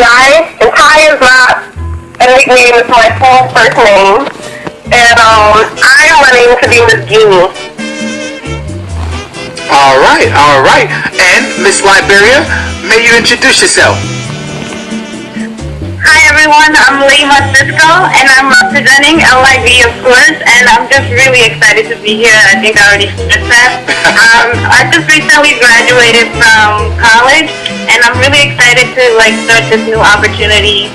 Guy, and Ty is not a nickname, it's my full first name. And I'm running to be Miss Guinea. All right. And Miss Liberia, may you introduce yourself? Hi everyone, I'm Laymah, and I'm representing LIB of course, and I'm just really excited to be here. I think I already said that. I just recently graduated from college, and I'm really excited to start this new opportunity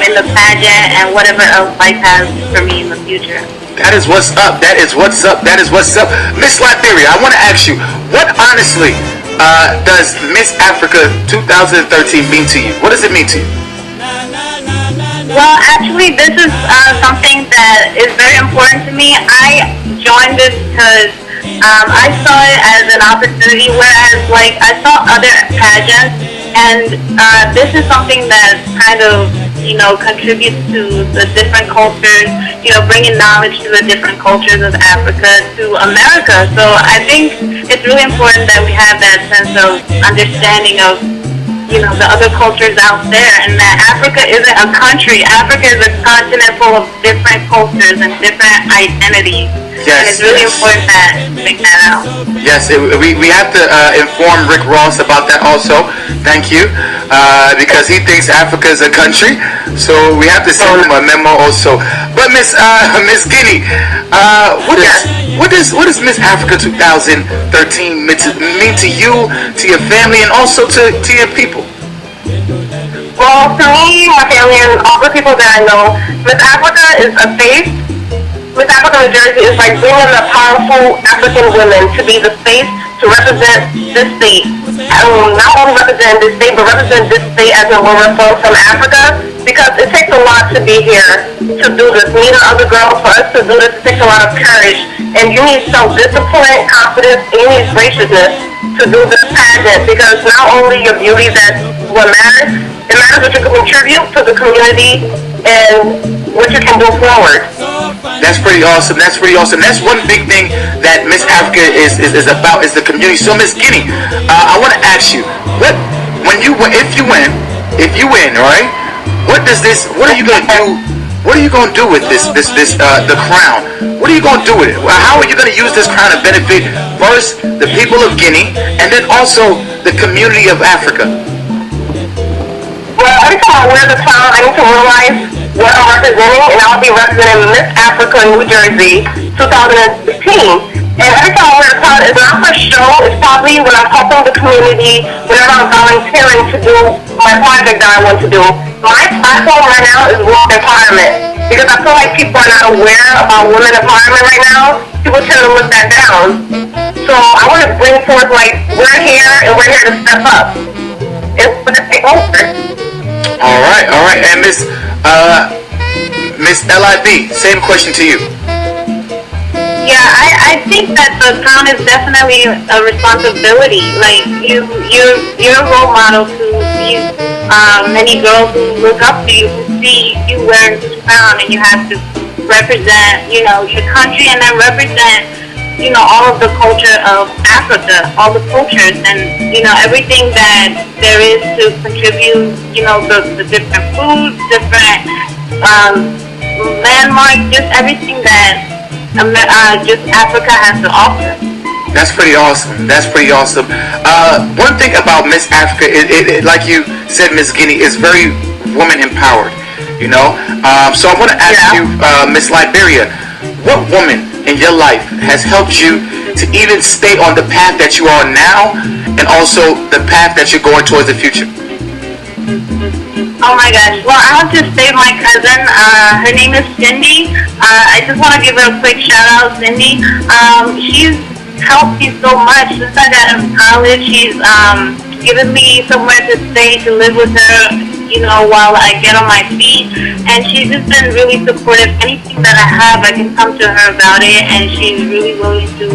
in the pageant and whatever else life has for me in the future. That is what's up. Miss Liberia, I want to ask you, what honestly does Miss Africa 2013 mean to you? What does it mean to you? Well, actually, this is something that is very important to me. I joined this because I saw it as an opportunity, whereas I saw other pageants, and this is something that kind of contributes to the different cultures, bringing knowledge to the different cultures of Africa to America. So I think it's really important that we have that sense of understanding of the other cultures out there, and that Africa isn't a country. Africa is a continent full of different cultures and different identities. Yes, and it's really important that we make that out. Yes, we have to inform Rick Ross about that also. Thank you, because he thinks Africa is a country, so we have to send him a memo also. But Miss Guinea, what does Miss Africa 2013 mean to you, to your family, and also to your people? Well, to me, my family, and all the people that I know, Miss Africa is a face. Miss Africa, New Jersey is like bringing the powerful African women to be the face to represent this state. Not only represent this state, but represent this state as a woman from Africa, because it takes a lot to be here to do this. Me and other girls, for us to do this, it takes a lot of courage. And you need self-discipline, confidence, and you need graciousness to do this pageant, because not only your beauty that's what matters, it matters what you can contribute to the community and what you can do forward. That's pretty awesome. That's one big thing that Miss Africa is about, is the community. So Miss Guinea, I want to ask you, if you win, all right? What are you gonna do? What are you gonna do with the crown? What are you gonna do with it? How are you gonna use this crown to benefit first the people of Guinea, and then also the community of Africa? Well, every time I wear the crown, I need to realize what I'm representing, and I'll be representing Miss Africa, New Jersey, 2015. And every time I wear the crown, it's not for show. It's probably when I'm helping the community, whenever I'm volunteering to do my project that I want to do. My platform right now is women's empowerment, because I feel like people are not aware about women empowerment right now. People tend to look that down. So I want to bring forth, we're here, and we're here to step up. It's going to take over. All right. And Miss LIB, same question to you. Yeah, I think that the crown is definitely a responsibility. You're a role model to these many girls who look up to you, who see you wearing this crown, and you have to represent, your country, and then represent, all of the culture of Africa, all the cultures, and everything that there is to contribute. The different foods, different landmarks, just everything that just Africa has to offer. That's pretty awesome. One thing about Miss Africa, it like you said, Miss Guinea, is very woman empowered. So I want to ask you, Miss Liberia, what woman in your life has helped you to even stay on the path that you are now, and also the path that you're going towards the future? Oh my gosh. Well, I have to say my cousin, her name is Cindy. I just want to give her a quick shout out, Cindy. She's helped me so much since I got out of college. She's given me somewhere to stay, to live with her, while I get on my feet. And she's just been really supportive. Anything that I have, I can come to her about it, and she's really willing to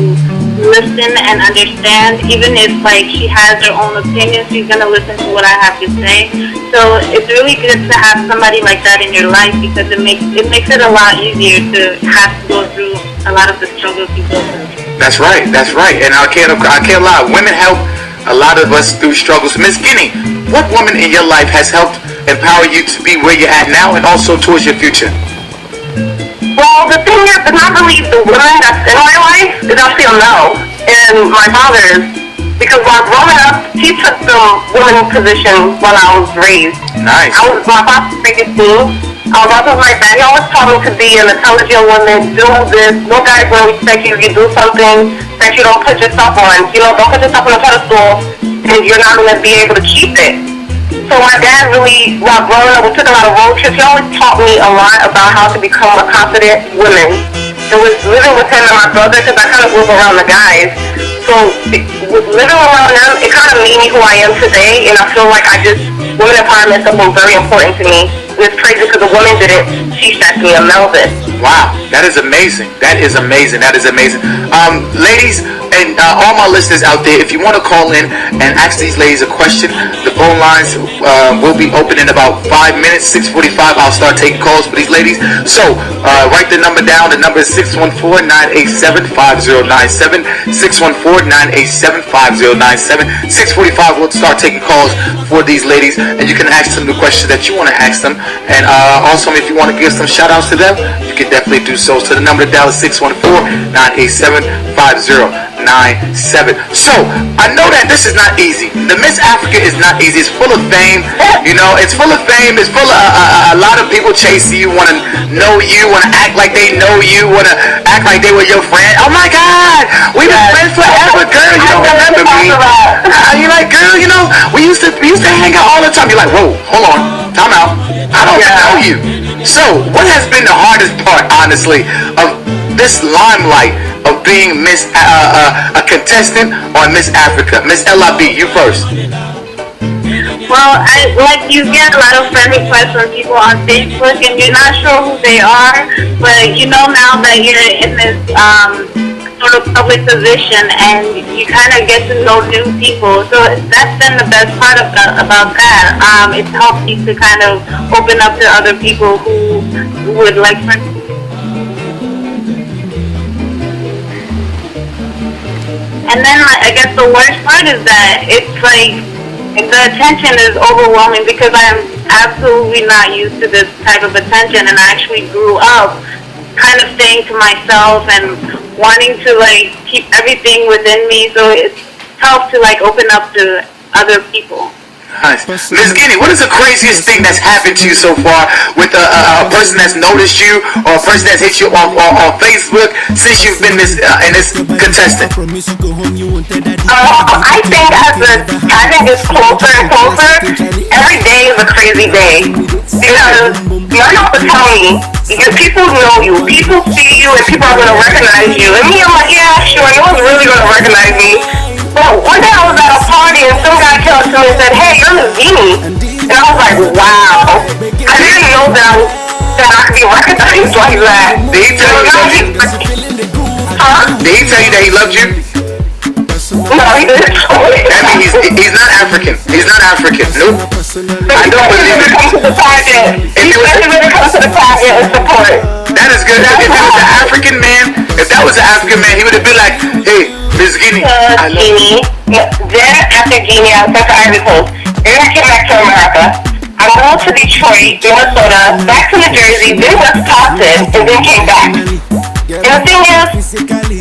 listen and understand. Even if she has her own opinion, she's gonna listen to what I have to say. So it's really good to have somebody like that in your life, because it makes it a lot easier to have to go through a lot of the struggles you go through. That's right. And I can't lie. Women help a lot of us through struggles. Miss Guinea, what woman in your life has helped empower you to be where you're at now and also towards your future? Well, the thing is, it's not really the women that's in my life, it's actually a male. And my father is, because while growing up, he took the woman position when I was raised. Nice. My father raised me. That was my dad. He always taught me to be an intelligent woman, do this. No guy's going to respect you if you do something that you don't put yourself on. You know, don't put yourself on a pedestal and you're not going to be able to keep it. So my dad really, while growing up, we took a lot of road trips. He always taught me a lot about how to become a confident woman. It was living with him and my brother, because I kind of grew up around the guys. So living around them, it kind of made me who I am today. And I feel like women empowerment is something very important to me. It's crazy because a woman didn't teach that to me, a male did. Wow, that is amazing. That is amazing. That is amazing. Ladies and all my listeners out there, if you want to call in and ask these ladies a question, the phone lines will be open in about 5 minutes. 6:45, I'll start taking calls for these ladies. So write the number down. The number is 614-987-5097. 614-987-5097. 6:45, we'll start taking calls for these ladies, and you can ask them the question that you want to ask them. And also, if you want to give some shout outs to them, you can definitely do so. So the number to dial is 614-987-5097. So I know that this is not easy. The Miss Africa is not easy. It's full of fame. You know, it's full of fame. It's full of a lot of people chasing you, want to know you, want to act like they know you, want to act like they were your friend. Oh my God, we've been friends forever, girl. You don't remember me? You're like, girl, you know, we used to hang out all the time. You're like, whoa, hold on, time out. I don't know you. So, what has been the hardest part, honestly, of this limelight of being a contestant on Miss Africa? Miss LIB, you first. Well, you get a lot of friend requests from people on Facebook, and you're not sure who they are, but you know now that you're in this sort of public position, and you kind of get to know new people. So that's been the best part about that. It's helped you to kind of open up to other people who would like to. And then I guess the worst part is that it's like the attention is overwhelming, because I am absolutely not used to this type of attention, and I actually grew up kind of staying to myself and wanting to keep everything within me, so it's tough to open up to other people. Nice. Ms. Guinea, what is the craziest thing that's happened to you so far with a person that's noticed you, or a person that's hit you on Facebook since you've been in this contestant? I think as the timing gets closer and closer, every day is a crazy day. Because you don't have to tell me. People know you. People see you, and people are going to recognize you. And me, I'm like, yeah, sure, no one's really going to recognize me. But one day I was at a party, and some guy came up to me and said, hey, you're Miss Guinea. And I was like, wow. I didn't know that I could be recognized like that. Did he tell you he loved you? Huh? Did he tell you that he loved you? No, he didn't. That means he's not African. He's not African. Nope. I don't believe it. Come to the target. He really comes to the target and support. That is good. If it was an African man, he would have been like, hey, Miss Guinea, I love you. Then after Guinea, I went to Ivory Coast. Then I came back to America. I moved to Detroit, Minnesota, back to New Jersey, then Wisconsin, and then came back. And the thing is,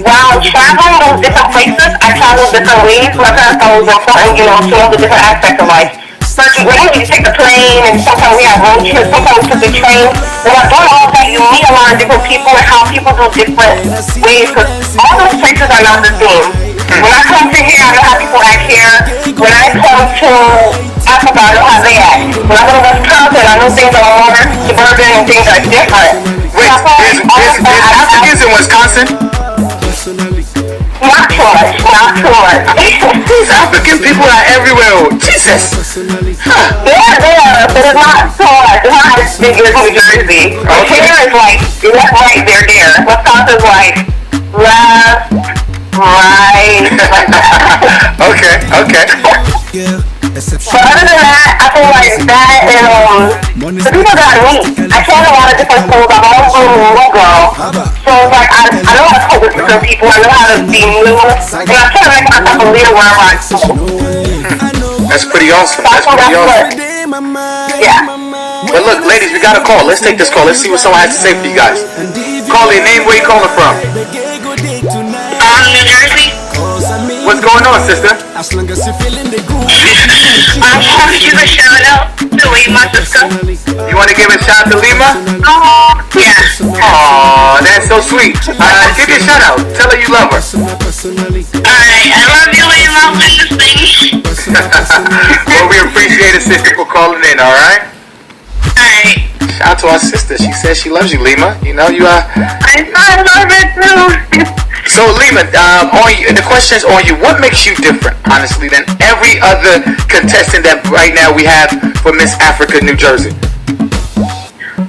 while traveling those different places, I traveled different ways. My parents thought it was important, to know the different aspects of life. But when you take the plane, and sometimes we have road trips, sometimes we took the train. When I'm doing all that, you meet a lot of different people and how people do different ways, because all those places are not the same. When I come to here, I know how people act here. When I come to Africa, I know how they act. When I go to Wisconsin, I know things are more suburban and things are different. Wait, there's Africans in Wisconsin? Not too much. These African people are everywhere. Jesus. Huh. Yeah, but it's not so much. It's not as big as New Jersey. Okay. Here is left, right, there. Wisconsin's left, right, like that. Okay. But other than that, I feel like that and the people that I meet, I try a lot of different schools. I'm always a new girl. So it's like I know how to cope with different people. I know how to be new. And I try to make myself a leader wherever I go. That's pretty awesome. That's pretty awesome. Yeah. But look, ladies, we got a call. Let's take this call. Let's see what someone has to say for you guys. Call your name. Where you calling from? New Jersey. What's going on, sister? I want to give a shout out to Laymah, sister. You want to give a shout out to Laymah? Yeah. Aw, that's so sweet. Give you a shout out. Tell her you love her. Alright, I love you, Laymah. Listening. Well, we appreciate it, sister, for calling in. All right. Alright. Shout out to our sister. She says she loves you, Laymah. You know you are. I love it too. So, Laymah, the question is on you. What makes you different, honestly, than every other contestant that right now we have for Miss Africa New Jersey?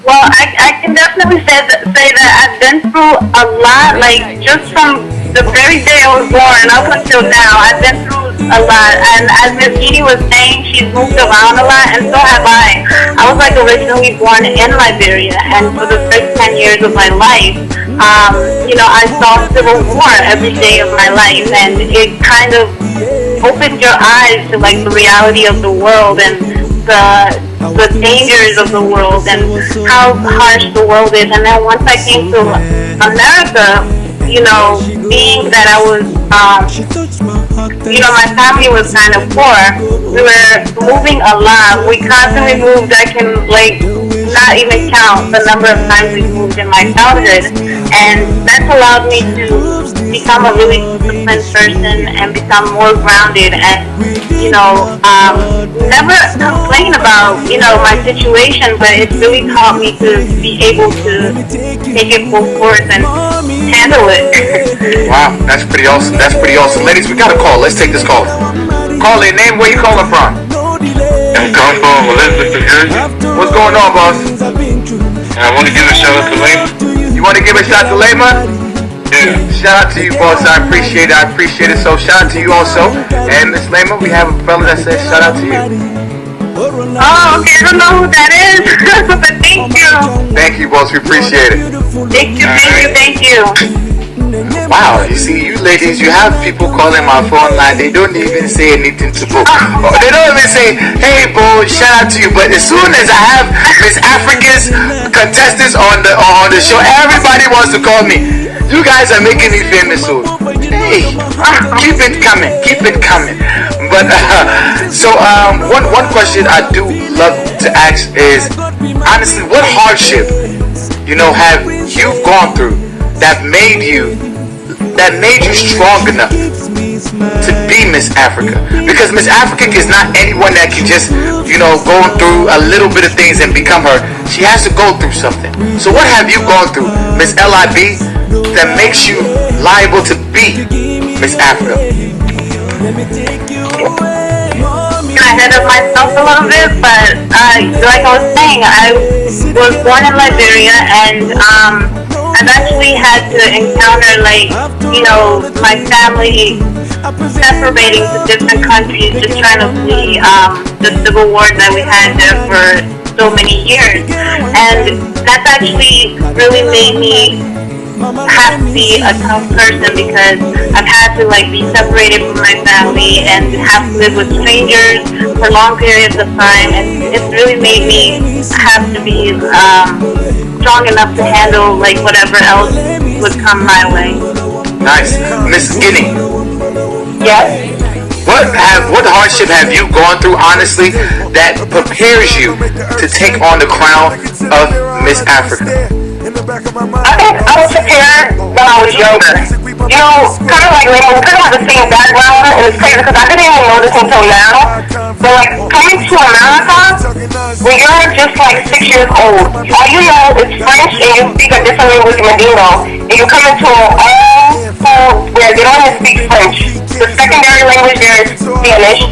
Well, I can definitely say that I've been through a lot. Like, just from the very day I was born up until now, I've been through a lot. And as Miss Guinea was saying, she's moved around a lot, and so have I. I was like originally born in Liberia, and for the first 10 years of my life, I saw civil war every day of my life, and it kind of opened your eyes to like the reality of the world and the dangers of the world and how harsh the world is. And then once I came to America, being that I was, my family was kind of poor. We were moving a lot. We constantly moved. I can not even count the number of times we moved in my childhood, and that's allowed me to become a really disciplined person and become more grounded and never complain about my situation, but it's really taught me to be able to take it full force and handle it. Wow, that's pretty awesome. That's pretty awesome. Ladies, we got a call. Let's take this call. Call in. Name, where you calling from? I'm calling from Elizabeth, New Jersey. What's going on, boss? I want to give a shout out to Laymah. You want to give a shout to Laymah? Yeah. Shout out to you, boss. I appreciate it. So shout out to you also. And Miss Laymah, we have a fella that says shout out to you. Oh, okay. I don't know who that is, but thank you. Thank you, boss. We appreciate it. Thank you. Wow, you see, you ladies, you have people calling my phone line. They don't even say anything to Bo. They don't even say, hey, Bo, shout out to you. But as soon as I have Miss Africa's contestants on the show, everybody wants to call me. You guys are making me famous, so hey, keep it coming. But one question I do love to ask is, honestly, what hardship, have you gone through that made you strong enough to be Miss Africa? Because Miss Africa is not anyone that can just go through a little bit of things and become her. She has to go through something. So what have you gone through, Miss LIB, that makes you liable to be Miss Africa? Ahead of myself a little bit, but like I was saying, I was born in Liberia, and I've actually had to encounter my family separating to different countries, just trying to flee the civil war that we had there for so many years, and that's actually really made me have to be a tough person, because I've had to be separated from my family and have to live with strangers for long periods of time, and it's really made me have to be strong enough to handle whatever else would come my way. Nice. Miss Guinea. Yes. What hardship have you gone through, honestly, that prepares you to take on the crown of Miss Africa? I think I was prepared when I was younger. Kind of like Laymah, we kind of have the same background, and it's crazy because I didn't even know this until now. But coming to America, when you're just 6 years old, all you know is French, and you speak a different language, Medino, and you come into all school where they don't even speak French. The secondary language there is Spanish,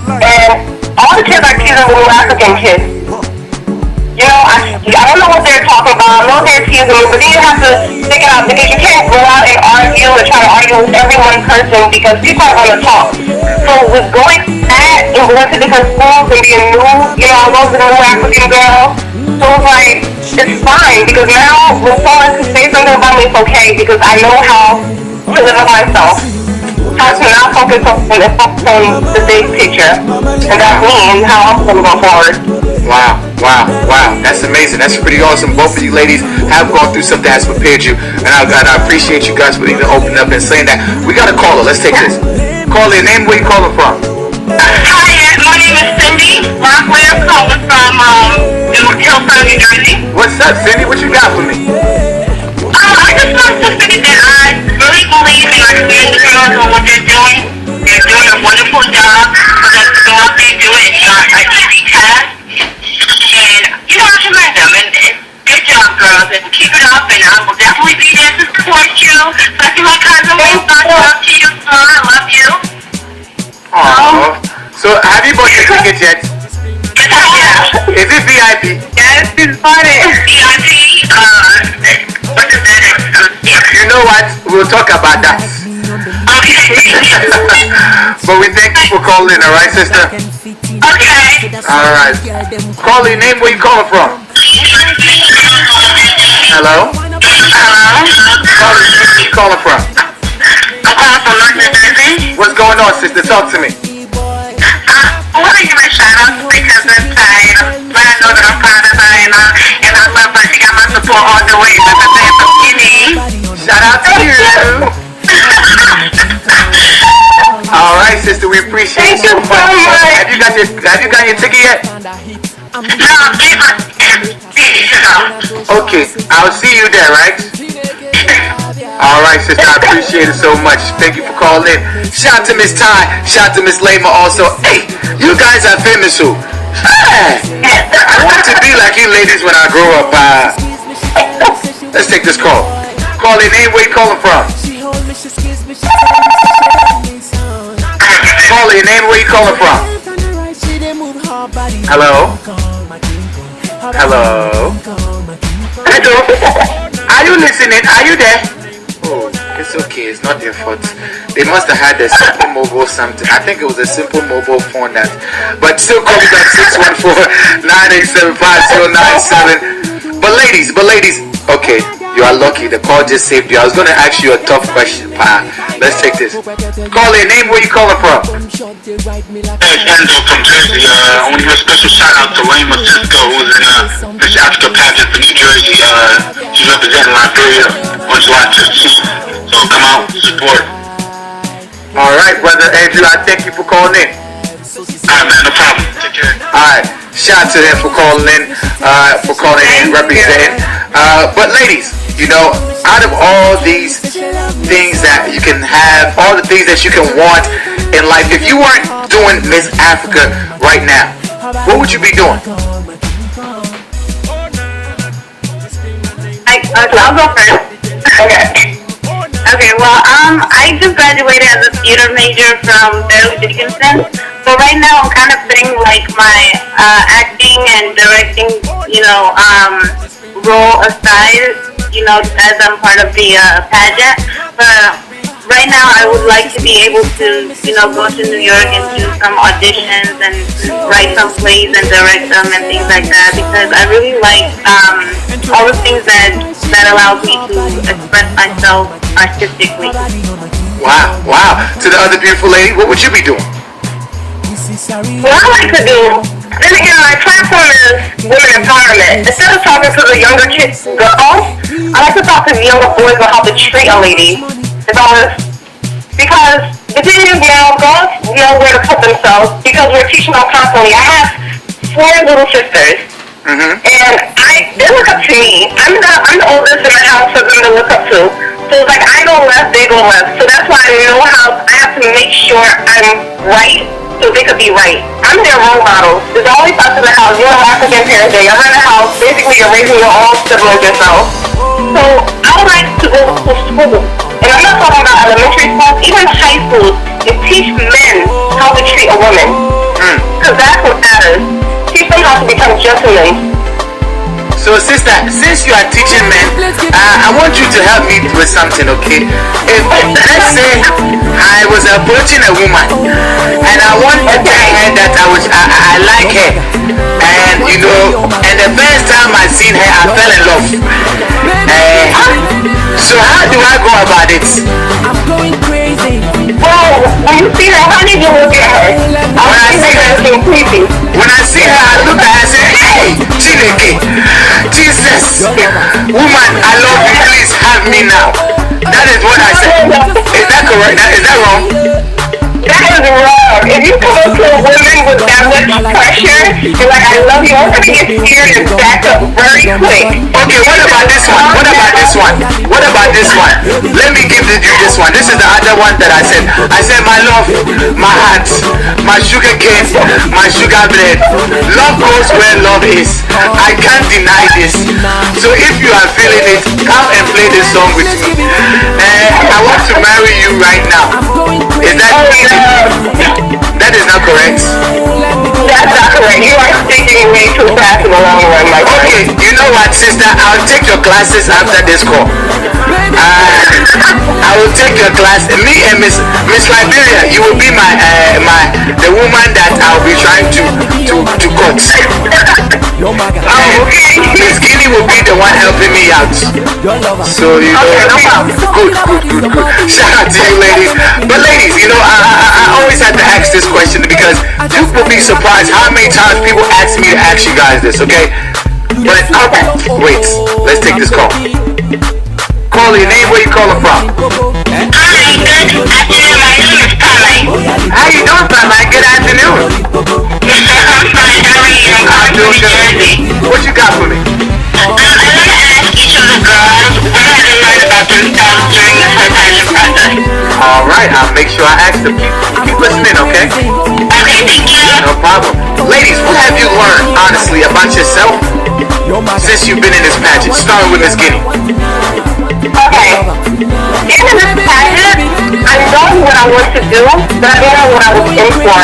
and all the kids are teasing little African kids. I don't know what they're talking about. I know they're teasing me, but then you have to stick it out, because you can't go out and argue and try to argue with every one person, because people are going to talk. So with going to that and going to different schools and being new, I was a new African girl. So it's fine, because now when someone can say something about me, it's okay, because I know how to live with myself. Has to now focus on the big picture. And that's me and how I'm going to go forward. Wow, wow, wow. That's amazing. That's pretty awesome. Both of you ladies have gone through something that's prepared you. And I appreciate you guys for even opening up and saying that. We got a caller. Let's take this. Caller, name, where you calling from? Hi, my name is Cindy Rockway. I'm calling from Hillside, New Jersey. What's up, Cindy? What you got for me? I just want to say that I really believe in our community girls and what they're doing. They're doing a wonderful job. For them to go out there and do it, it's not an easy task. And, I commend them. And good job, girls. And keep it up. And I will definitely be there to support you. Especially my cousin Laymah. I love you, son. I love you. Oh. So, have you bought your ticket yet? Yeah. Is it VIP? Yes, it's funny. VIP, what is that? You know what? We'll talk about that. But we thank you for calling, alright, sister? Okay. Alright. Calling, name, where you calling from? Hello? Calling, where you calling from? I'm calling from North New Jersey. What's going on, sister? Talk to me. I want to give a shout out to my cousin Ty. Let her know that I'm proud of her and I love her. She got my support all the way. Like I said, from Guinea. Shout out to you. Alright, sister, we appreciate Thank you so much. Have you got your ticket yet? No, give her. Okay, I'll see you there, right? Alright, sister, I appreciate it so much. Thank you for calling in. Shout out to Miss Ty. Shout out to Miss Laymah also. Hey, you guys are famous too. Hey, I want to be like you ladies when I grow up. Let's take this call. Call in name, where you calling from? Call in name, where you calling from? Hello? Hello? Hello? Are you listening? Are you there? Oh, it's okay. It's not their fault. They must have had a simple mobile something. I think it was a simple mobile phone that. But still call me back 614-987-5097. But ladies, okay. You are lucky. The call just saved you. I was going to ask you a tough question, Pa. Let's take this. Call in. Name, where you calling from? It's Enzo from Jersey. I want to give a special shout out to Laymah Cisco, who's in Miss Africa pageant for New Jersey. She's representing Liberia on July 15th. So come out, support. All right, brother Andrew. I thank you for calling in. Alright, man, no problem. Take care. All right. Shout out to him for calling in, representing. But ladies, out of all these things that you can have, all the things that you can want in life, if you weren't doing Miss Africa right now, what would you be doing? I'll go first. Okay, well, I just graduated as a theater major from Barely Dickinson. So right now I'm kind of putting like my acting and directing, role aside, as I'm part of the pageant. But right now I would like to be able to, go to New York and do some auditions and write some plays and direct them and things like that, because I really like all the things that allows me to express myself artistically. Wow. To the other beautiful lady, what would you be doing? What I like to do, then again, my platform is women empowerment. Instead of talking to the younger kids, girls, I like to talk to the younger boys about how to treat a lady. Because the thing is now, girls know where to put themselves because we're teaching them constantly. I have 4 little sisters, and they look up to me. I'm the oldest in the house for them to look up to. So it's like I go left, they go left. So that's why I know how I have to make sure I'm right so they could be right. I'm their role model. There's always us in the house. You know, African parents, you're in the house. Basically, you're raising your own siblings yourself. So I would like to go to school. And I'm not talking about elementary school, even high school, and teach men how to treat a woman. Because that's what matters. Teach them how to become gentlemen. So sister, since you are teaching men, I want you to help me with something, okay? If let's say I was approaching a woman and I want to tell her that I like her, and and the first time I seen her I fell in love. So how do I go about it? Well, When you see her, how did you look at her? When I see her, creepy. when I see her, I look at her and say, hey, Chineke, Jesus, woman, I love you, please have me now. That is what I said. Is that correct? Is that wrong? That is wrong. If you come up to a woman with that much pressure, you're like, I love you, I'm going to get scared and back up very quick. Okay, what about this one? What about this one? What about this one? Let me give you this one. This is the other one that I said. I said, my love, my heart, my sugar cane, my sugar bread. Love goes where love is. I can't deny this. So if you are feeling it, come and play this song with me. I want to marry you right now. Is that is not correct? That's not correct. You are thinking way too fast in the long run, my friend. Okay, you know what, sister? I'll take your classes after this call. I will take your class. Me and Miss Liberia, you will be the woman that I'll be trying to coach. Okay. Miss Guinea will be the one helping me out. So you know, good. Shout out to you, ladies. But ladies, you know, I always have to ask this question because you will be surprised how many times people ask me to ask you guys this. Okay, but wait, let's take this call. Call your name. Where you calling from? Hi, good afternoon. My name is Pamela. How you doing, Laymah? Good afternoon. I'm fine. How are you? I'm doing from New good. Jersey. What you got for me? I want to ask each of the girls what have they learned about themselves during the fertilization process. All right, I'll make sure I ask them. Keep listening, okay? Okay, thank you. No problem. Ladies, what have you learned, honestly, about yourself since you've been in this pageant? Starting with Miss Guinea. Okay. In this pageant, I know what I want to do, but I don't know what I was in for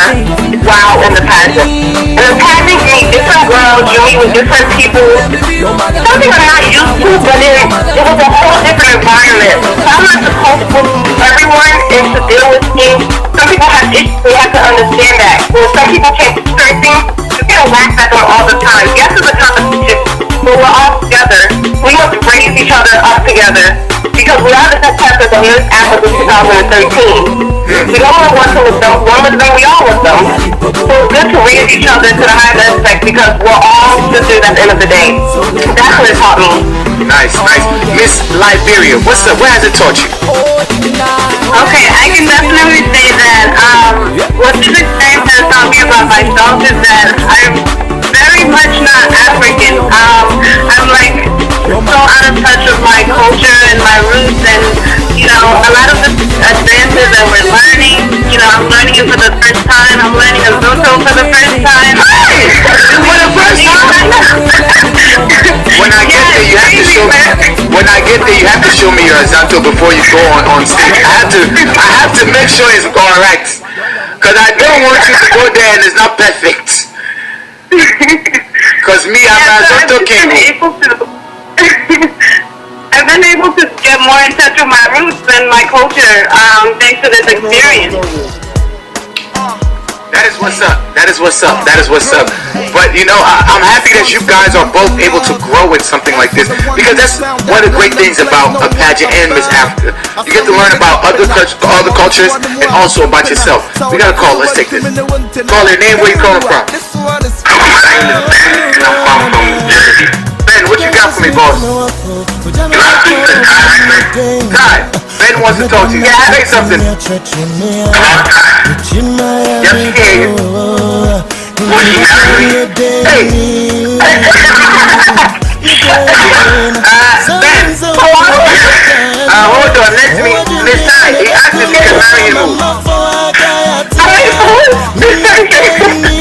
while in the pageant. In the pageant, you meet different girls, you meet with different people. Something I'm not used to, but it was a whole different environment. So I'm not supposed to everyone and to deal with things. Some people have issues, they have to understand that. When some people can't do certain things, you can't laugh at them all the time. Yes, it's a competition, but we're all together. We must raise each other up together. Because we are the contestants of Miss Africa 2013. We don't want one to with them, one with them, we all with them. So it's good to raise each other to the highest aspect because we're all sisters at the end of the day. That's what it taught me. Nice. Miss Liberia, what's up? What has it taught you? Okay, I can definitely say that what this experience has taught me about myself is that I'm very much not African. I'm like so out of touch with my culture and my roots, and you know, a lot of the dances that we're learning, you know, I'm learning it for the first time. I'm learning a Zoto for the first time. For the first time? When I get there, you have to show me. When I get there, you have to show me your Zanto before you go on stage. I have to make sure it's correct, cause I don't want you to go there and it's not perfect. Cause me, I'm a Zanto king. I've been able to get more in touch with my roots and my culture thanks to this experience. That is what's up. But you know, I'm happy that you guys are both able to grow in something like this, because that's one of the great things about a pageant and Miss Africa. You get to learn about other cultures and also about yourself. We got a call. Let's take this. Call your name. Where you calling from? My name is Ben, and I'm calling from New Jersey. Ben, what you got for me, boss? Kai, Ben wants to talk to you. Yeah, say something. Yep, she hear you. Would you marry me? Hey. Ben. Hold on. Let's meet Miss Sai. He asked if he can marry you.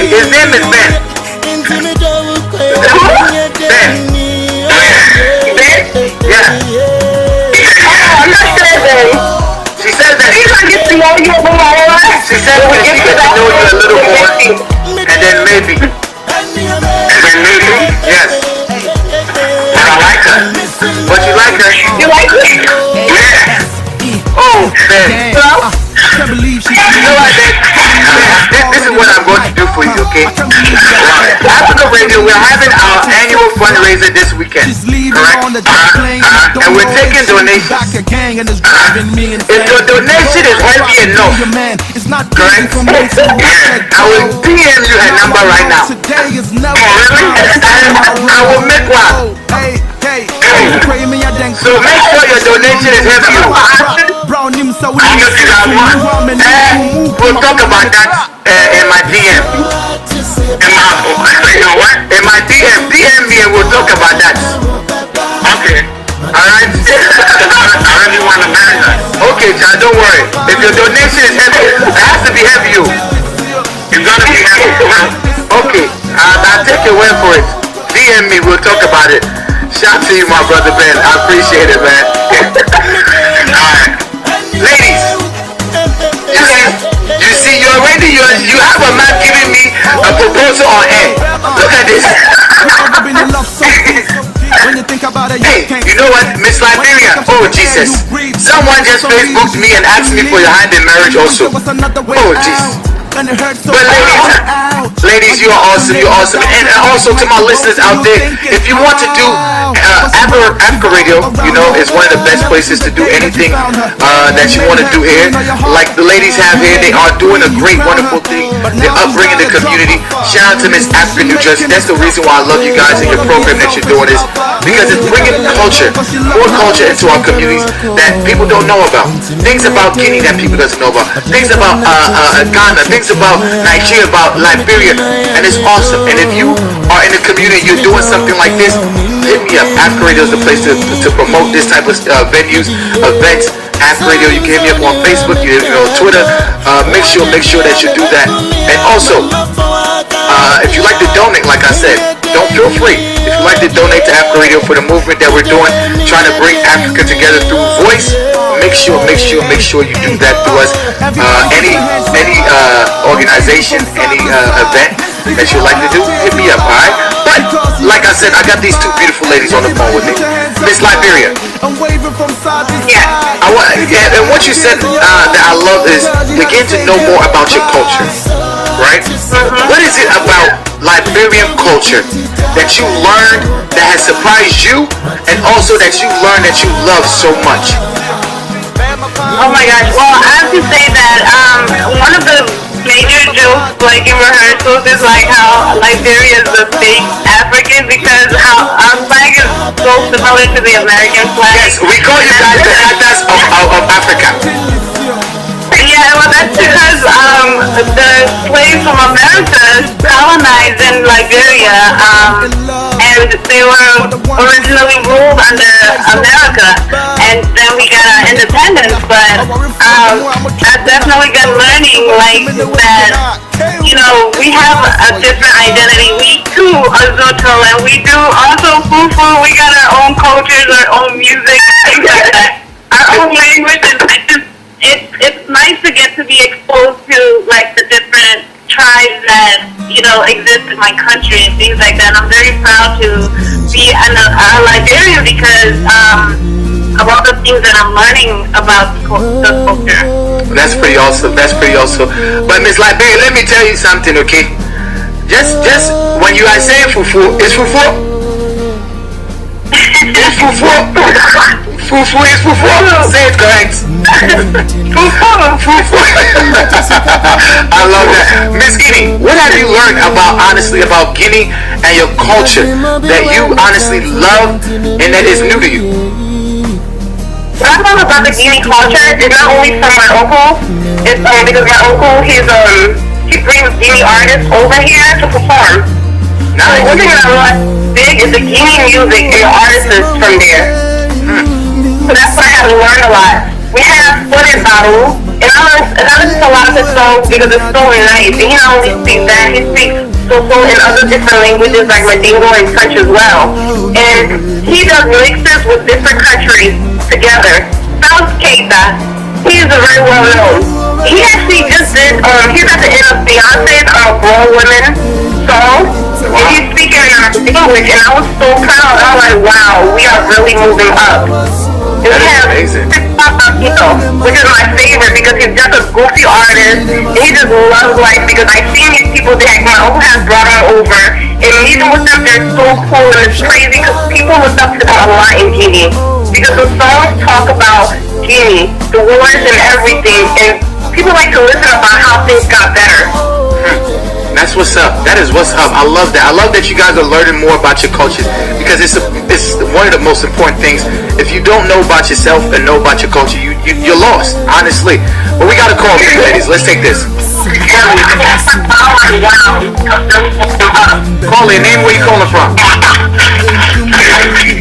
His name is Ben. Ben. Yeah. I'm not sure then. She says that If I get to know you a little more, she says that she gets to know you a little more, and then maybe. Yes. But I like her. But you like her? you like me? Yeah. Oh, Ben. Hello? You know what, Ben? This is what I'm going to do for you, okay? Africa Radio, we're having our annual fundraiser this weekend, correct? And we're taking donations. If your donation is heavy enough, correct? I will DM you a number right now. And I will make one. So make sure your donation is heavy. We'll talk about that in my DM. In my DM me and we'll talk about that. Okay. Alright? I really want to marry that. Okay, child, don't worry. If your donation is heavy, it has to be heavy. It's gonna be heavy. Okay, I'll take your word for it. DM me, we'll talk about it. Shout to you, my brother Ben. I appreciate it, man. Alright. Ladies, you see, you have a man giving me a proposal on air. Look at this. Hey, you know what, Miss Liberia? Oh, Jesus. Someone just Facebooked me and asked me for your hand in marriage also. Oh, Jesus. But ladies, you are awesome. You're awesome. And also to my listeners out there, if you want to do Africa Radio, you know, is one of the best places to do anything that you want to do here. Like the ladies have here, they are doing a great, wonderful thing. They're upbringing the community. Shout out to Miss Africa New Jersey. That's the reason why I love you guys and your program that you're doing is because it's bringing culture, more culture into our communities that people don't know about. Things about Guinea that people doesn't know about. Things about Ghana. Things about Nigeria, about Liberia, and it's awesome. And if you are in the community, you're doing something like this, hit me up. Africa Radio is the place to promote this type of venues, events. Africa Radio, you can hit me up on Facebook, you know, Twitter. Make sure that you do that. And also, if you like to donate, like I said, don't feel free. If you like to donate to Africa Radio for the movement that we're doing, trying to bring Africa together through voice, make sure you do that through us. Any organization, any event that you'd like to do, hit me up, alright? But like I said, I got these two beautiful ladies on the phone with me. Miss Liberia. Yeah. And what you said that I love is begin to know more about your culture, right? What is it about Liberian culture that you learned that has surprised you, and also that you learned that you love so much? Oh my gosh, well, I have to say that one of the major jokes like in rehearsals is like how Liberia is the fake African because how our flag is so similar to the American flag. Yes, we call you guys the Atlas of Africa. Yeah, well that's because the slaves from America colonized in Liberia and they were originally ruled under America and then we got our independence, but I've definitely been learning like that, you know, we have a different identity. We too are Zoto and we do also Fufu, we got our own cultures, our own music, things like that, our own languages. It's nice to get to be exposed to like the different tribes that, you know, exist in my country and things like that. And I'm very proud to be a Liberian because of all the things that I'm learning about the culture. That's pretty awesome. But Miss Liberia, let me tell you something, okay? Just when you are saying fufu, it's fufu. It's fufu. Fufu is fufu. Say it correct. Fufu. I love that. Miss Guinea, what have you learned honestly about Guinea and your culture that you honestly love and that is new to you? What I love about the Guinea culture is not only from my uncle, it's because my uncle he brings Guinea artists over here to perform. Nice. One thing that I realized big is the Guinea music and the artists from there. So that's what I had to learn a lot. We have Split Battle, and I listen to a lot of his songs because it's so nice. And he not only speaks that, he speaks Soso in other different languages like Mandingo and French as well. And he does mixes with different countries together. South Keita, he is a very well known. He actually just did, he's at the end of Beyonce's Grown Women song. And he's speaking in English, and I was so proud. I was like, wow, we are really moving up. And we have which is my favorite because he's just a goofy artist and he just loves life because I've seen these people that my uncle has brought him over and meeting with them, they're so cool and it's crazy because people look up to them a lot in Guinea because the songs talk about Guinea, the wars and everything, and people like to listen about how things got better. That's what's up. That is what's up. I love that. I love that you guys are learning more about your cultures because it's one of the most important things. If you don't know about yourself and know about your culture, you're lost, honestly. But we got a call here, ladies. Let's take this. Call in. Name where you calling from.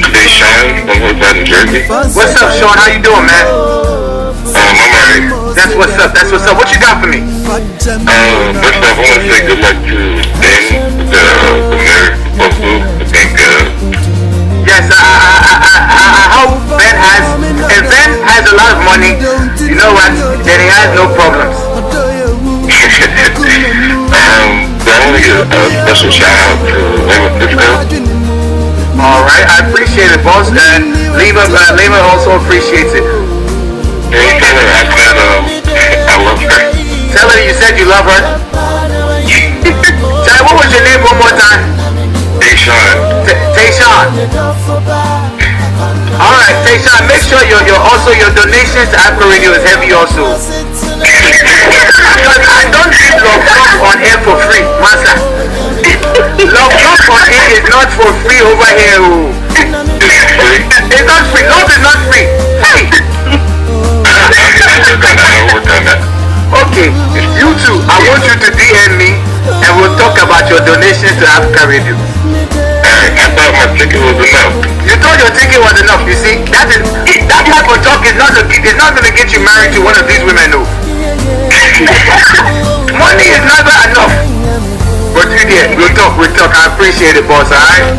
Hey, Sean, I'm from Jersey. What's up, Sean? How you doing, man? I'm married. That's what's up. That's what's up. What you got for me? First off, I want to say good luck to Ben, the marriage proposal. I think, Yes, I hope Ben has. If Ben has a lot of money, you know what? Then he has no problems. I want to give a special shout out to Laymah. All right, I appreciate it, boss. And Laymah also appreciates it. And tell her I said I love her. Tell her you said you love her. Sorry, what was your name one more time? Hey, Sean. Tayshawn. All right, Tayshawn. Make sure your donations to Africa Radio is heavy also. Because I don't give love on air for free, Masa. Love on air is not for free over here. It's not free. Love is not free. Hey. Okay, you two, I want you to DM me and we'll talk about your donations to Africa Radio. I thought my ticket was enough. You thought your ticket was enough, you see? That type of talk is not going to get you married to one of these women, no. Money is never enough. But you did. We'll talk. I appreciate it, boss, alright?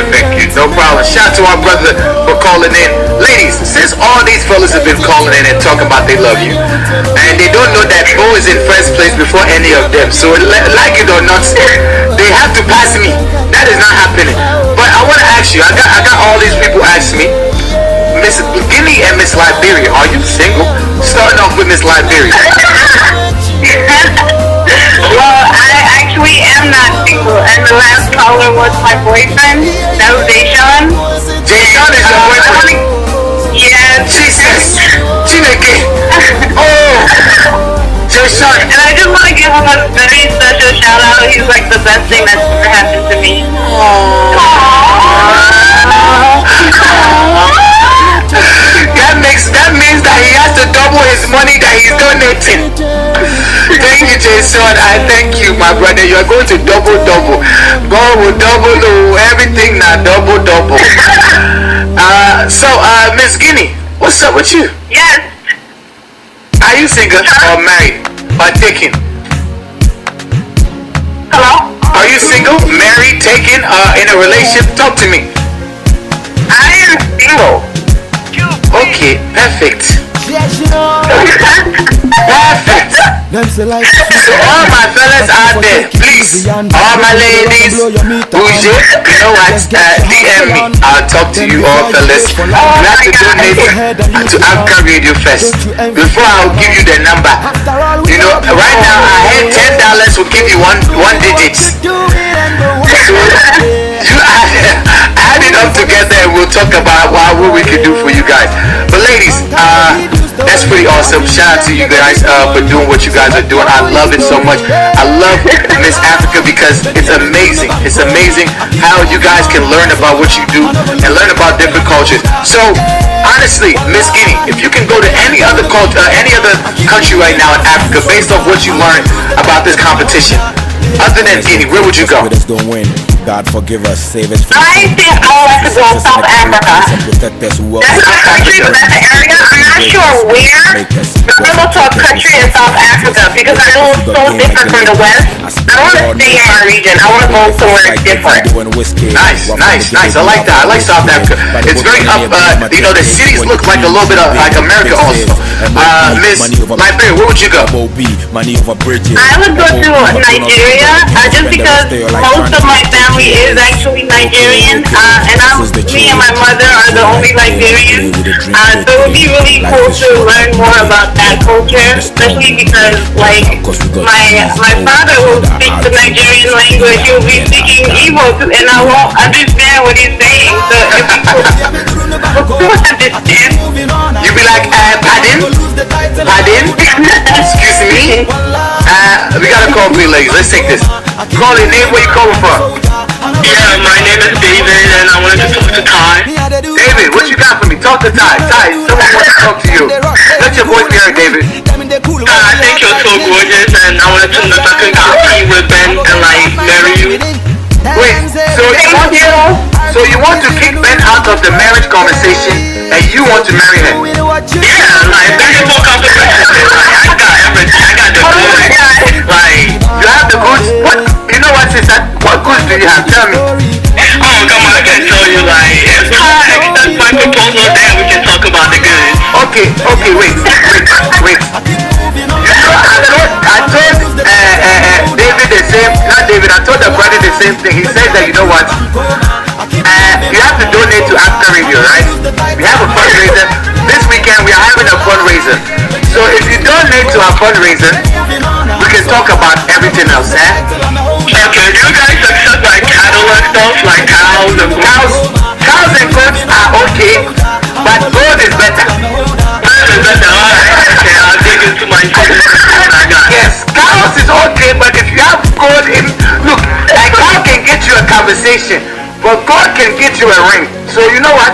Thank you. No problem. Shout to our brother for calling in. Ladies, since all these fellas have been calling in and talking about they love you, and they don't know that Bo is in first place before any of them, so like it or not, they have to pass me. That is not happening. But I want to ask you, I got all these people asking me, Miss Guinea and Miss Liberia, are you single? Starting off with Miss Liberia. Well, I actually am not single, and the last caller was my boyfriend. That was Deshaun. Deshaun is your boyfriend? Yes. Jesus. Chineke. Oh. Deshaun. And I just want to give him a very special shout out. He's like the best thing that's ever happened to me. That means that he has to double his money that he's donating. Thank you, Jason. I thank you, my brother. You are going to double. God will double everything now, double. Miss Guinea, what's up with you? Yes. Are you single or married or taken? Hello? Are you single, married, taken, in a relationship? Talk to me. I am single. Okay, perfect. Perfect. So all my fellas out there, please, all my ladies, Bougie, you know what, DM me. I'll talk to you all fellas. You have to donate to Africa Radio first before I'll give you the number. You know, right now I had $10 will give you one digit. So you add it up together and we'll talk about what we can do for you guys. But ladies, that's pretty awesome. Shout out to you guys for doing what you guys are doing. I love it so much. I love Miss Africa because it's amazing. It's amazing how you guys can learn about what you do and learn about different cultures. So honestly, Miss Guinea, if you can go to any other culture, any other country right now in Africa based off what you learned about this competition, other than Guinea, where would you go? God forgive us, save us. I think I would like to go to South Africa. That's my country, but that's the area. I'm not sure where. But I go to a country in South Africa because I know it's so different from the West. I don't want to stay in my region. I want to go somewhere different. Nice. I like that. I like South Africa. It's very up. The cities look like a little bit like America also. Miss Liberia, where would you go? I would go to Nigeria just because most of my family is actually Nigerian, and me and my mother are the only Liberians. So it would be really cool to learn more about that culture, especially because my father will speak the Nigerian language. He'll be speaking Igbo, and I won't understand what he's saying. So it'd be cool to have this Excuse me? We gotta call three ladies. Let's take this. Call your name, where you calling from? Yeah, my name is David, and I wanted to talk to Ty. David, what you got for me? Talk to Ty. Ty, someone wants to talk to you. Let your voice be heard, David. I think you're so gorgeous, and I wanted to know if I could get a pink ribbon and like marry you. Wait, so you want to kick Ben out of the marriage conversation and you want to marry him? Yeah, like there's no competition. Like I got everything. I got the goods. Like You have the goods? What? You know what, sister? What goods do you have? Tell me. oh come on, I can tell you like if Ty accepts my proposal, then we can talk about the goods. Okay, wait. I told David the same, not David, I told the brother the same thing. He said that, you know what, you have to donate to Africa Radio, right? We have a fundraiser. This weekend we are having a fundraiser. So if you donate to our fundraiser, we can talk about everything else, eh? Okay, do you guys accept like cattle and stuff, like cows and Cows and goats are okay, but gold is better. Okay, I'll dig into my chicken and I got it. Yes, cows is okay, but if you have gold in, look, a cow can get you a conversation, but gold can get you a ring. So you know what?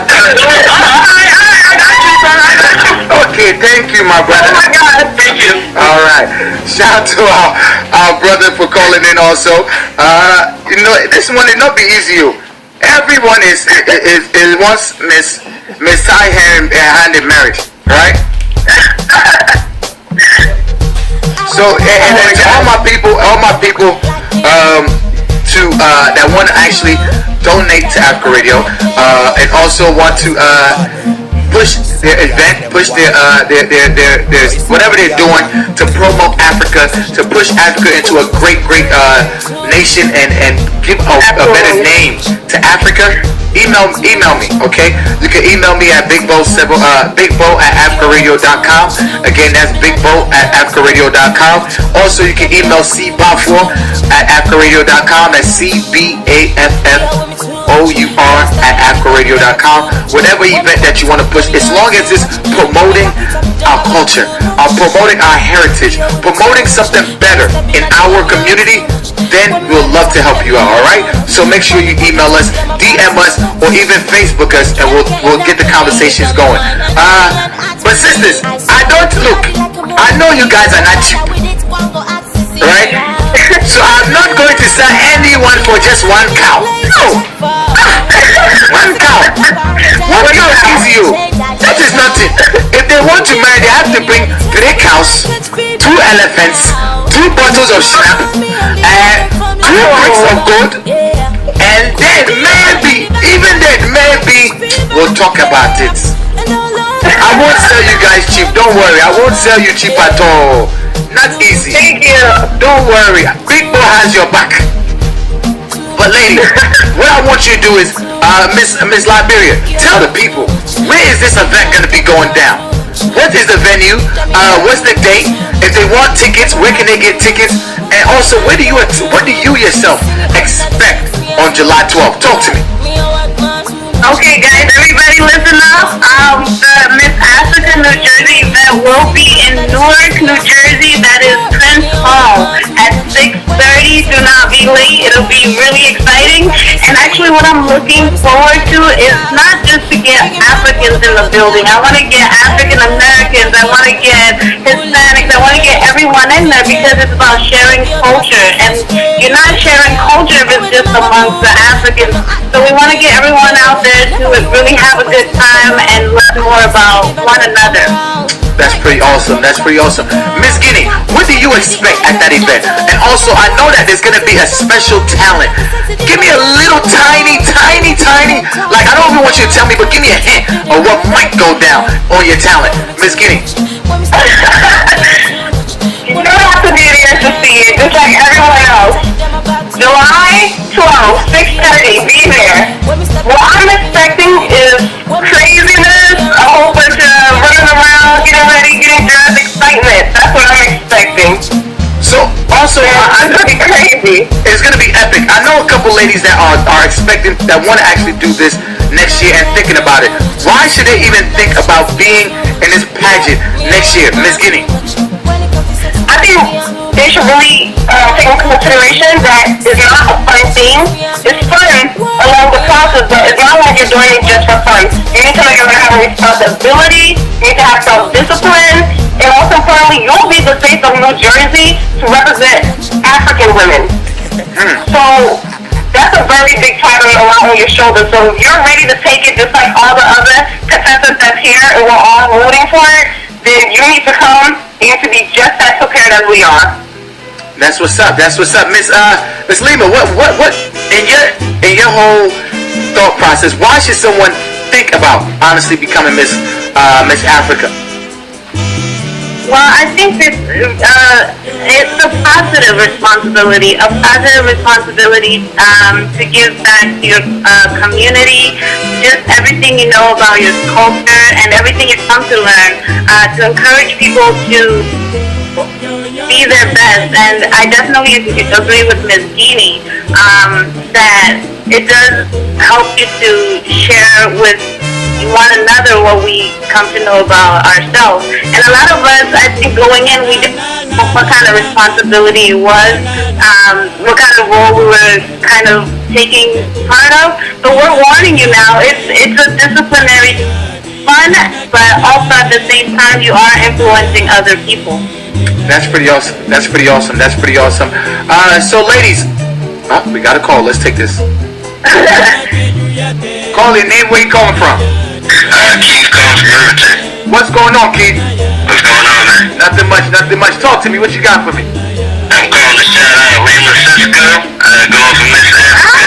Okay, thank you, my brother. Oh my God, thank you. All right, shout out to our brother for calling in also. You know, this one will not be easy. Everyone is wants Miss Ty hand in marriage, right? So and all my people to that want to actually donate to Africa Radio and also want to push their event, push their whatever they're doing to promote Africa, to push Africa into a great nation and give a better name to Africa. Email me, okay? You can email me at bigbo@africaradio.com. Again, that's bigbo@africaradio.com. Also, you can email cbaffo@africaradio.com. That's cbaffo@africaradio.com. Whatever event that you want to push, as long as it's promoting our culture, promoting our heritage, promoting something better in our community, then we'll love to help you out, alright? So make sure you email us, DM us, or even Facebook us, and we'll get the conversations going. But sisters, I know you guys are not cheap, right? So I'm not going to sell anyone for just one cow. No! One cow. One cow gives you. That is nothing. If they want to marry, they have to bring 3 cows, 2 elephants, 2 bottles of shrimp, and 2 bricks of gold, and then maybe we'll talk about it. I won't sell you guys cheap. Don't worry. I won't sell you cheap at all. Not easy. Thank you. Don't worry. Big Boy has your back. But lady, what I want you to do is, Miss Liberia, tell the people, where is this event going to be going down? What is the venue? What's the date? If they want tickets, where can they get tickets? And also, what do you yourself expect on July 12th? Talk to me. Okay, guys, everybody listen up. The Miss Africa New Jersey event will be in Newark, New Jersey. That is Prince Hall at 6:30. Do not be late. It'll be really exciting. And actually, what I'm looking forward to is not just to get Africans in the building. I want to get African Americans. I want to get Hispanics. I want to get everyone in there because it's about sharing culture. And you're not sharing culture if it's just amongst the Africans. So we want to get everyone out there to really have a good time and learn more about one another. That's pretty awesome. Miss Guinea, what do you expect at that event? And also, I know that there's going to be a special talent. Give me a little tiny, like I don't even want you to tell me, but give me a hint of what might go down on your talent. Miss Guinea. You don't have to be there to see it, just like everyone else. July 12th, 6:30, be there. What I'm expecting is craziness, a whole bunch of running around, getting ready, getting dressed, excitement. That's what I'm expecting. So also, It's gonna be crazy. it's gonna be epic. I know a couple ladies that are expecting, that want to actually do this next year and thinking about it? Why should they even think about being in this pageant next year, Miss Guinea? I think they should really take into consideration that it's not a fun thing. It's fun along the process, but it's not like you're doing it just for fun. You need to know you're going to have a responsibility, you need to have self-discipline, and most importantly, you'll be the face of New Jersey to represent African women. So that's a very big title a lot on your shoulders. So if you're ready to take it just like all the other contestants that's here and we're all rooting for it, then you need to come. You need to be just as prepared as we are. That's what's up. That's what's up, Miss Laymah. What in your whole thought process? Why should someone think about honestly becoming Miss Africa? Well, I think that it's a positive responsibility to give back to your community, just everything you know about your culture and everything you come to learn, to encourage people to be their best. And I definitely agree with Ms. Guinea that it does help you to share with one another what we come to know about ourselves. And a lot of us, I think going in, we didn't know what kind of responsibility it was, what kind of role we were kind of taking part of. But we're warning you now, it's a disciplinary fun, but also at the same time you are influencing other people. That's pretty awesome. That's pretty awesome. That's pretty awesome. So ladies, we got a call. Let's take this. Call your name, where you calling from? Keith calling from Irvington. What's going on, Keith? What's going on, man? Nothing much, nothing much. Talk to me. What you got for me? I'm calling to shout out Laymah Cisco, going for Miss Africa.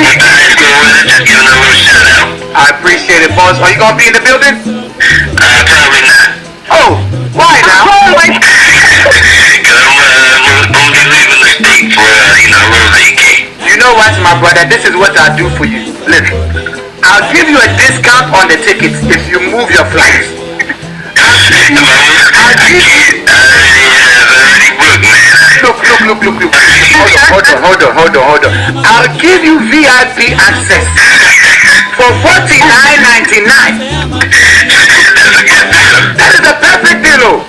Went to high school with her, just giving her a little shout out. I appreciate it, boss. Are you gonna be in the building? Probably not. Oh, why now? Because I'm gonna be leaving the state for, a little vacay. You know what, my brother? This is what I do for you. Listen, I'll give you a discount on the tickets if you move your flights. Look. Hold on. I'll give you VIP access for $49.99. That is a perfect deal.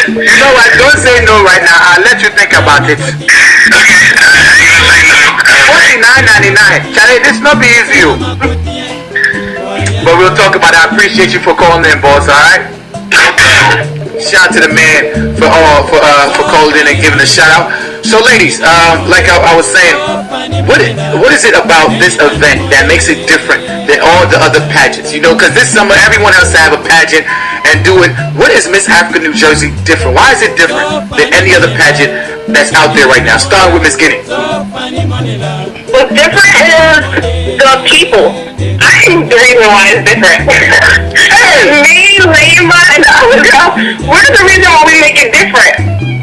You know what? Don't say no right now. I'll let you think about it. $49.99. Charlie, this not be easy. But we'll talk about it. I appreciate you for calling in, boss. All right. Shout out to the man for calling in and giving a shout out. So, ladies, like I was saying, what is it about this event that makes it different than all the other pageants? You know, because this summer everyone else to have a pageant and do it. What is Miss Africa New Jersey different? Why is it different than any other pageant that's out there right now? Starting with Miss Guinea. What's different is the people. I think the reason why it's different. Me, Laymah, and the other girls, we're the reason why we make it different.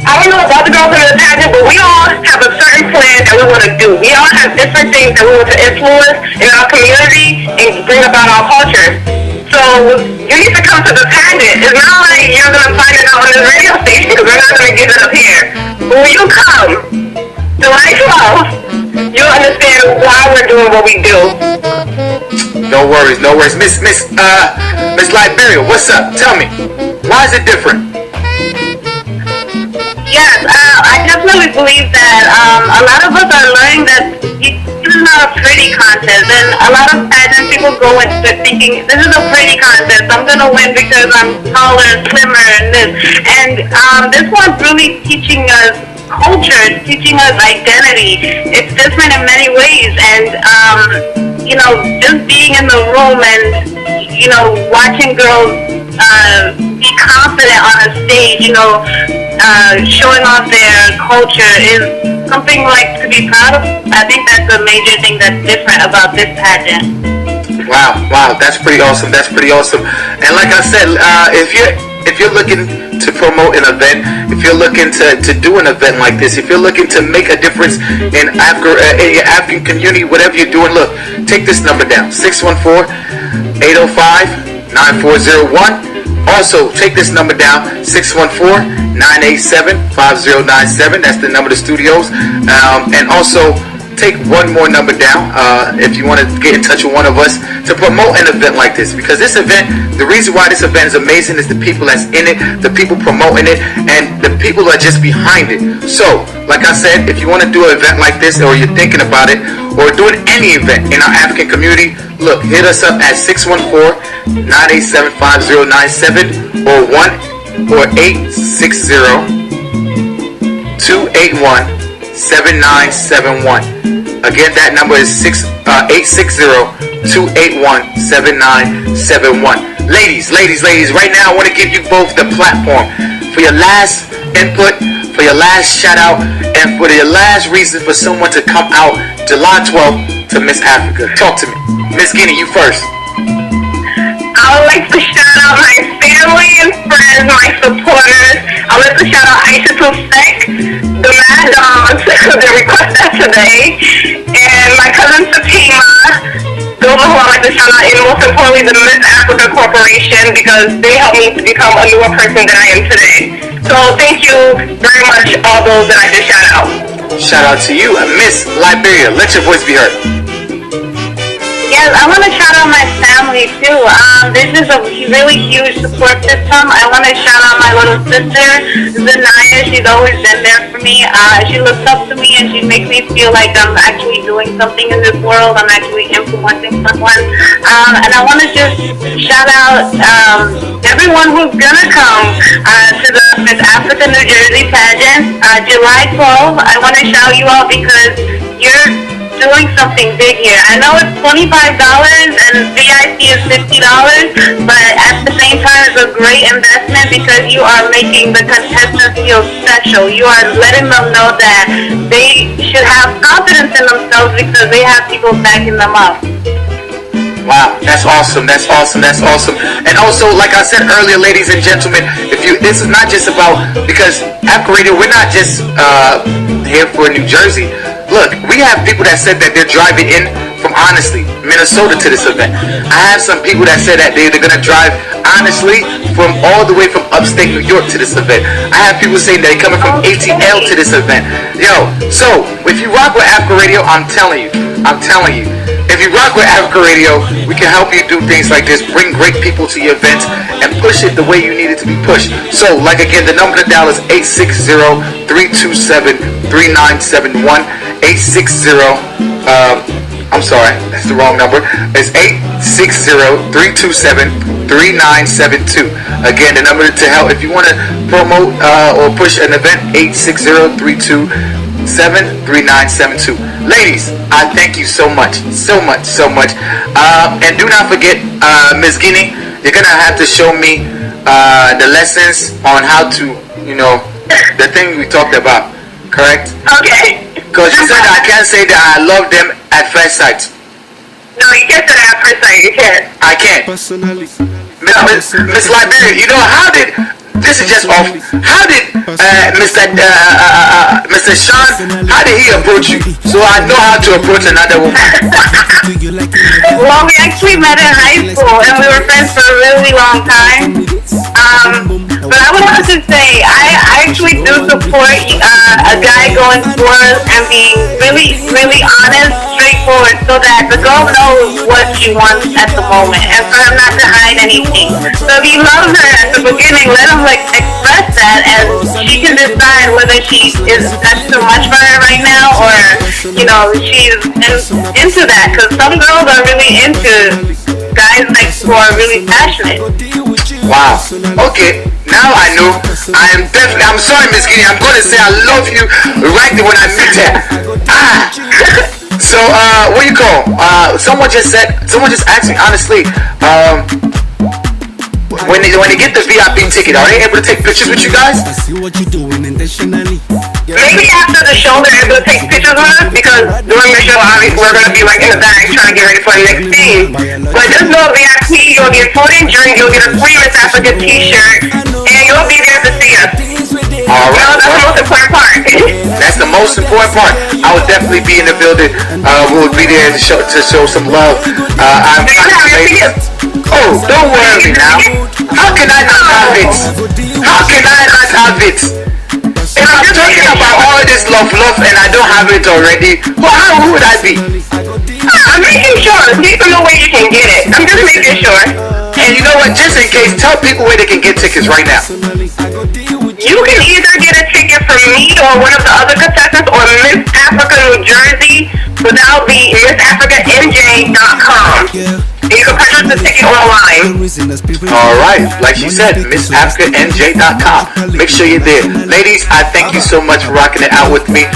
I don't know about the girls in the pageant, but we all have a certain plan that we want to do. We all have different things that we want to influence in our community and bring about our culture. So you need to come to the pageant. It's not like you're going to find it out on the radio station because we're not going to give it up here. But when you come, July 12th, you'll understand why we're doing what we do. No worries. Miss Liberia, what's up? Tell me, why is it different? Yes, I definitely believe that a lot of us are learning that this is not a pretty contest, and a lot of pageant people go into it thinking this is a pretty contest. I'm gonna win because I'm taller, slimmer, and this. And this one's really teaching us culture, teaching us identity. It's different in many ways, and just being in the room and watching girls be confident on a stage, showing off their culture is something like to be proud of. I think that's a major thing that's different about this pageant. Wow, that's pretty awesome. And like I said, if you're looking to promote an event, if you're looking to do an event like this, if you're looking to make a difference in your African community, whatever you're doing, look, take this number down, 614-805-9401. Also, take this number down, 614-987-5097. That's the number of the studios. And also, take one more number down if you want to get in touch with one of us to promote an event like this. Because this event, the reason why this event is amazing is the people that's in it, the people promoting it, and the people that are just behind it. So, like I said, if you want to do an event like this, or you're thinking about it, or doing any event in our African community, look, hit us up at 614-987-5097 or 860-281-7971. Again, that number is 860-281-7971. Ladies, right now I want to give you both the platform for your last input, for your last shout out, and for your last reason for someone to come out July 12th to Miss Africa. Talk to me. Miss Guinea, you first. I would like to shout out my family and friends, my supporters. I would like to shout out Aisha Sek, the Mad Dogs, they requested that today, and my cousin Fatima. Those are who I like to shout out, and most importantly, the Miss Africa Corporation, because they helped me to become a newer person than I am today. So thank you very much, all those that I just shout out. Shout out to you, Miss Liberia. Let your voice be heard. Yes, I want to shout out my family too. This is a really huge support system. I want to shout out my little sister, Zanaya. She's always been there for me. She looks up to me and she makes me feel like I'm actually doing something in this world. I'm actually influencing someone. And I want to just shout out everyone who's gonna come to the Miss Africa New Jersey pageant, July 12th. I want to shout you all because you're doing something big here. I know it's $25 and VIP is $50, but at the same time it's a great investment because you are making the contestants feel special. You are letting them know that they should have confidence in themselves because they have people backing them up. Wow, that's awesome. And also, like I said earlier, ladies and gentlemen, this is not just about, because Africa Radio, we're not just here for New Jersey. Look, we have people that said that they're driving in from, honestly, Minnesota to this event. I have some people that said that they're going to drive, honestly, from all the way from upstate New York to this event. I have people saying they're coming from ATL to this event. Yo, so, if you rock with Africa Radio, I'm telling you, if you rock with Africa Radio, we can help you do things like this, bring great people to your events, and push it the way you need it to be pushed. So, like again, the number to dial is 860-327-3971. 860, I'm sorry, that's the wrong number. It's 860-327-3972. Again, the number to help if you want to promote or push an event, 860-327-3972. Ladies, I thank you so much. And do not forget, Ms. Guinea, you're going to have to show me the lessons on how to, the thing we talked about, correct? Okay. Because you said I can't say that I love them at first sight. No, you can't say that at first sight. You can't. I can't. Personally. Miss Liberia, this is just off. How did Mr. Sean, how did he approach you? So I know how to approach another woman. Well, we actually met in high school and we were friends for a really long time. But I would have to say, I actually do support a guy going forward and being really, really honest, straightforward, so that the girl knows what she wants at the moment, and for him not to hide anything. So if he loves her at the beginning, let him express that, and she can decide whether that's too much for her right now, or she's into that. Because some girls are really into guys who are really passionate. Wow. Okay. Now I know. I'm sorry, Miss Guinea. I'm going to say I love you right when I meet her. So, what do you call? Someone just asked me, honestly, when they get the VIP ticket, are they able to take pictures with you guys? Maybe after the show they're able to take pictures with us, because during the show obviously we're going to be in the back trying to get ready for the next scene. But just know VIP, you'll get food and drink, you'll get a free Miss Africa t-shirt, and you'll be there to see us. Alright. That's the most important part. That's the most important part. I would definitely be in the building. We would be there to show some love. I'm Oh, don't worry now. How can I not have it? If I'm talking about all this love, and I don't have it already, who would I be? I'm making sure. See from the way you can get it. I'm just making sure. And you know what? Just in case, tell people where they can get tickets right now. You can either get a ticket from me or one of the other contestants on Miss Africa New Jersey without the MissAfricaNJ.com. And you can purchase the ticket online. Alright, like she said, MissAfricaNJ.com. Make sure you're there. Ladies, I thank you so much for rocking it out with me.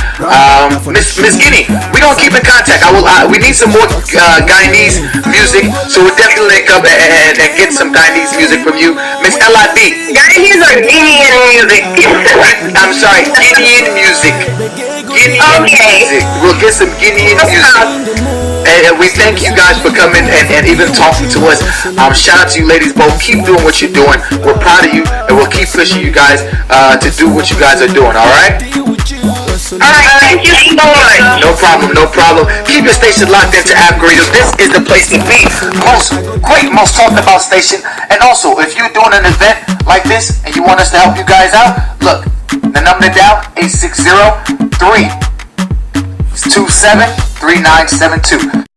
Miss Guinea, we're going to keep in contact. We need some more Guyanese music, so we'll definitely link up and get some Guyanese music from you. Miss LIB. Guyanese or Guinean music? I'm sorry, Guinean music. Guinean music. We'll get some Guinean music. And we thank you guys for coming and even talking to us. Shout out to you ladies both. Keep doing what you're doing. We're proud of you, and we'll keep pushing you guys to do what you guys are doing. All right? Alright, thank you so much. No problem, no problem. Keep your station locked into Africa Radio. This is the place to be. Most talked about station. And also, if you're doing an event like this and you want us to help you guys out, look, the number down, 860-327-3972.